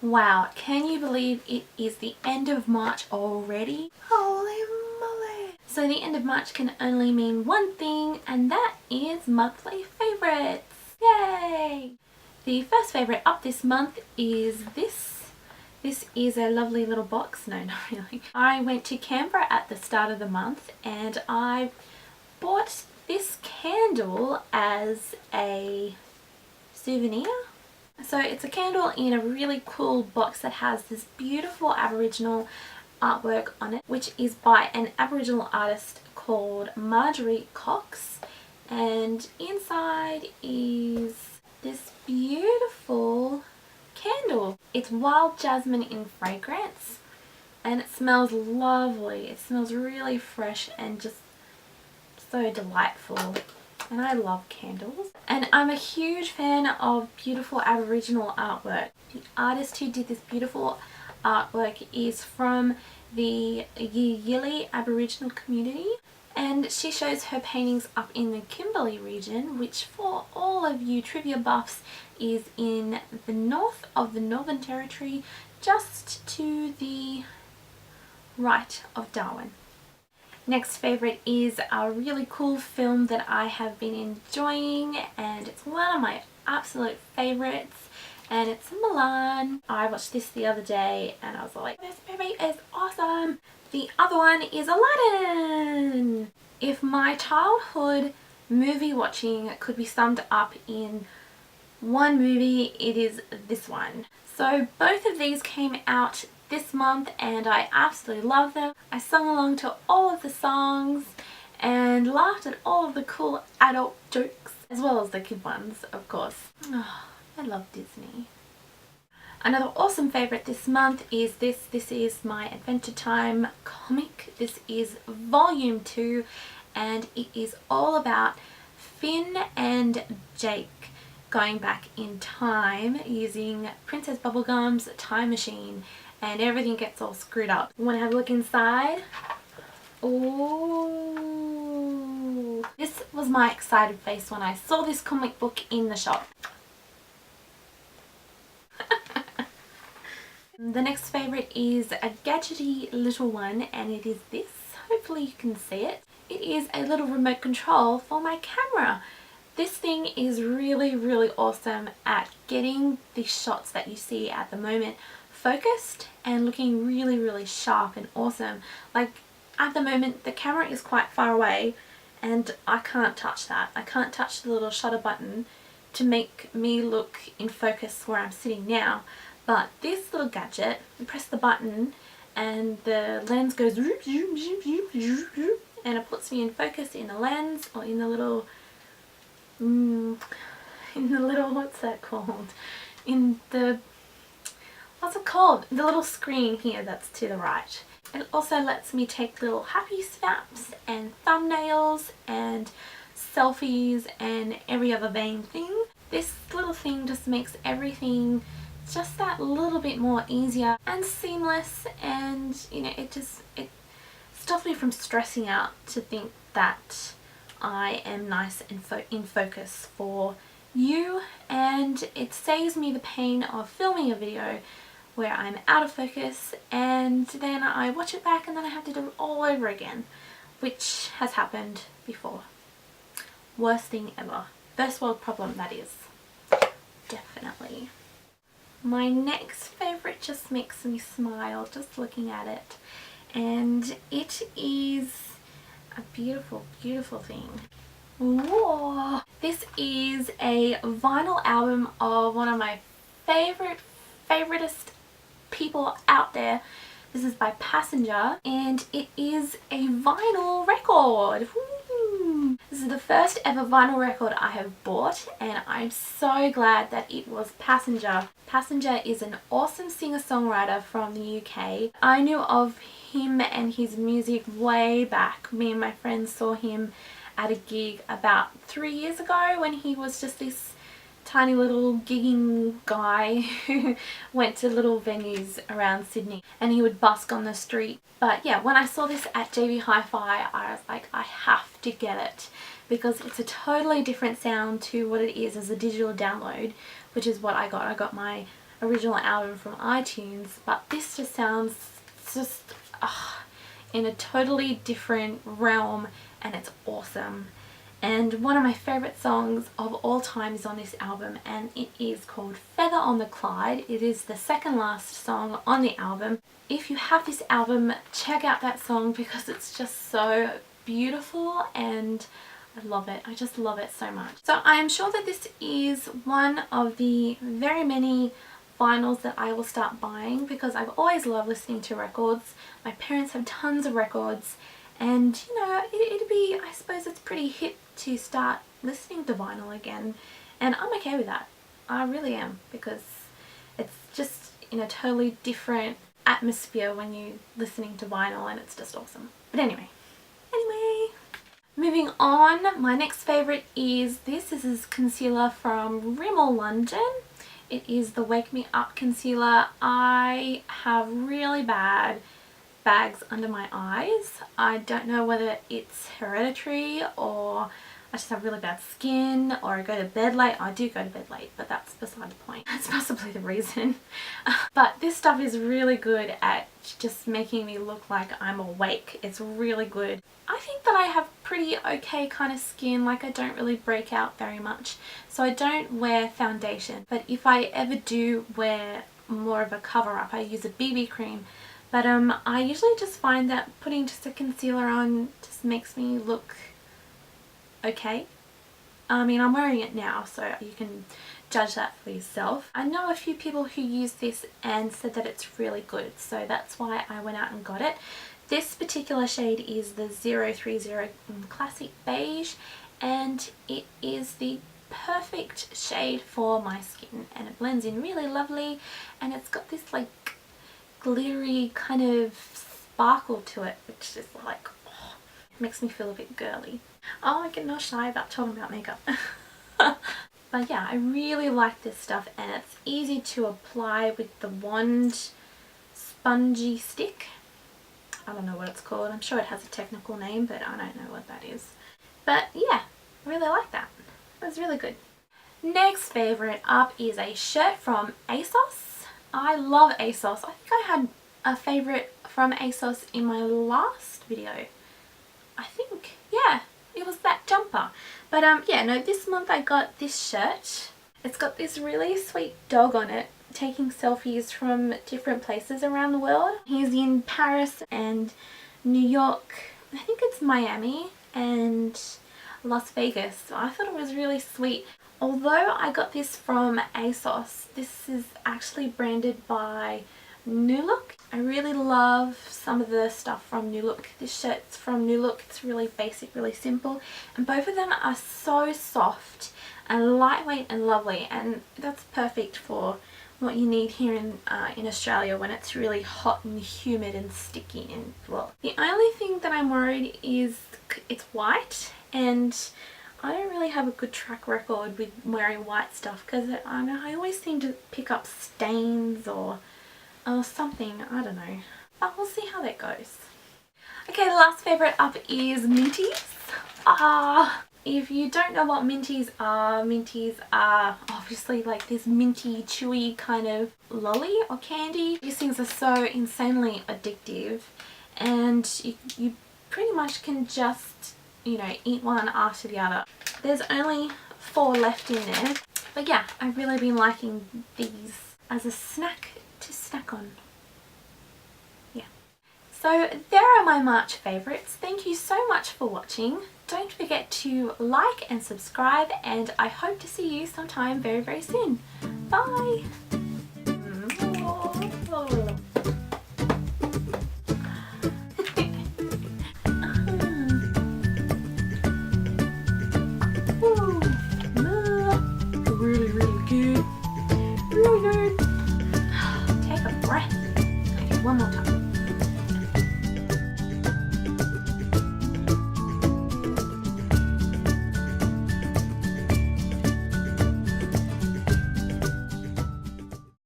Wow, can you believe it is the end of March already? Holy moly! So the end of March can only mean one thing, and that is monthly favourites. Yay! The first favourite up this month is this. This is a lovely little box. No, not really. I went to Canberra at the start of the month and I bought this candle as a souvenir. So it's a candle in a really cool box that has this beautiful Aboriginal artwork on it, which is by an Aboriginal artist called Marjorie, and inside is this beautiful candle. It's wild jasmine in fragrance and it smells lovely. It smells really fresh and just so delightful. And I love candles. And I'm a huge fan of beautiful Aboriginal artwork. The artist who did this beautiful artwork is from the Yili Aboriginal community. And she shows her paintings up in the Kimberley region, which for all of you trivia buffs is in the north of the Northern Territory, just to the right of Darwin. Next favourite is a really cool film that I have been enjoying, and it's one of my absolute favourites, and it's Mulan. I watched this the other day and I was like, this movie is awesome! The other one is Aladdin! If my childhood movie watching could be summed up in one movie, it is this one. So both of these came out this month and I absolutely love them. I sung along to all of the songs and laughed at all of the cool adult jokes, as well as the kid ones, of course. Oh, I love Disney. Another awesome favourite this month is this. This is my Adventure Time comic. This is volume 2 and it is all about Finn and Jake going back in time using Princess Bubblegum's time machine, and everything gets all screwed up. You want to have a look inside? Ooh! This was my excited face when I saw this comic book in the shop. The next favourite is a gadgety little one, and it is this. Hopefully you can see it. It is a little remote control for my camera. This thing is really awesome at getting the shots that you see at the moment focused and looking really sharp and awesome. Like at the moment the camera is quite far away and I can't touch that. I can't touch the little shutter button to make me look in focus where I'm sitting now. But this little gadget, you press the button and the lens goes and it puts me in focus in the lens, or in the little what's that called? In the, what's it called? The little screen here that's to the right. It also lets me take little happy snaps and thumbnails and selfies and every other vain thing. This little thing just makes everything just that little bit more easier and seamless, and you know, it stops me from stressing out to think that I am nice and in focus for you, and it saves me the pain of filming a video where I'm out of focus and then I watch it back and then I have to do it all over again, which has happened before. Worst thing ever. First world problem, that is. Definitely. My next favourite just makes me smile just looking at it, and it is a beautiful thing. Whoa! This is a vinyl album of one of my favoritist people out there. This is by Passenger and it is a vinyl record. Woo! This is the first ever vinyl record I have bought and I'm so glad that it was Passenger. Passenger is an awesome singer-songwriter from the UK. I knew of him and his music way back. Me and my friends saw him at a gig about 3 years ago when he was just this tiny little gigging guy who went to little venues around Sydney and he would busk on the street. But yeah, when I saw this at JB Hi-Fi, I was like, I have to get it because it's a totally different sound to what it is as a digital download, which is what I got. I got my original album from iTunes, but this just sounds just in a totally different realm, and it's awesome. And one of my favourite songs of all time is on this album, and it is called Feather on the Clyde. It is the second last song on the album. If you have this album, check out that song because it's just so beautiful and I love it. I just love it so much. So I am sure that this is one of the very many vinyls that I will start buying because I've always loved listening to records. My parents have tons of records, and you know, it'd be, I suppose it's pretty hip to start listening to vinyl again, and I'm okay with that. I really am, because it's just in a totally different atmosphere when you're listening to vinyl, and it's just awesome. But anyway, moving on, my next favourite is this. This is concealer from Rimmel London. It is the Wake Me Up concealer. I have really bad bags under my eyes. I don't know whether it's hereditary or I just have really bad skin, or I go to bed late. I do go to bed late, but that's beside the point. That's possibly the reason. But this stuff is really good at just making me look like I'm awake. It's really good. I think that I have pretty okay kind of skin, like I don't really break out very much, so I don't wear foundation. But if I ever do wear more of a cover up, I use a BB cream. But I usually just find that putting just a concealer on just makes me look okay. I mean, I'm wearing it now, so you can judge that for yourself. I know a few people who use this and said that it's really good, so that's why I went out and got it. This particular shade is the 030 Classic Beige, and it is the perfect shade for my skin, and it blends in really lovely, and it's got this like glittery kind of sparkle to it, which is like, oh, makes me feel a bit girly. Oh, I get not shy about talking about makeup. But yeah, I really like this stuff, and it's easy to apply with the wand spongy stick. I don't know what it's called. I'm sure it has a technical name, but I don't know what that is. But yeah, I really like that. It was really good. Next favourite up is a shirt from ASOS. I love ASOS. I think I had a favourite from ASOS in my last video. I think, yeah, it was that jumper. But yeah, no, this month I got this shirt. It's got this really sweet dog on it, taking selfies from different places around the world. He's in Paris and New York, I think it's Miami, and Las Vegas. So I thought it was really sweet. Although I got this from ASOS, this is actually branded by New Look. I really love some of the stuff from New Look. This shirt's from New Look. It's really basic, really simple, and both of them are so soft and lightweight and lovely, and that's perfect for what you need here in Australia when it's really hot and humid and sticky. And well, the only thing that I'm worried is it's white, and I don't really have a good track record with wearing white stuff because I always seem to pick up stains or something, I don't know. But we'll see how that goes. Okay, the last favourite up is Minties. If you don't know what Minties are obviously like this minty, chewy kind of lolly or candy. These things are so insanely addictive, and you pretty much can just, you know, eat one after the other. There's only 4 left in there. But yeah, I've really been liking these as a snack to snack on. Yeah. So there are my March favourites. Thank you so much for watching. Don't forget to like and subscribe, and I hope to see you sometime very, very soon. Bye!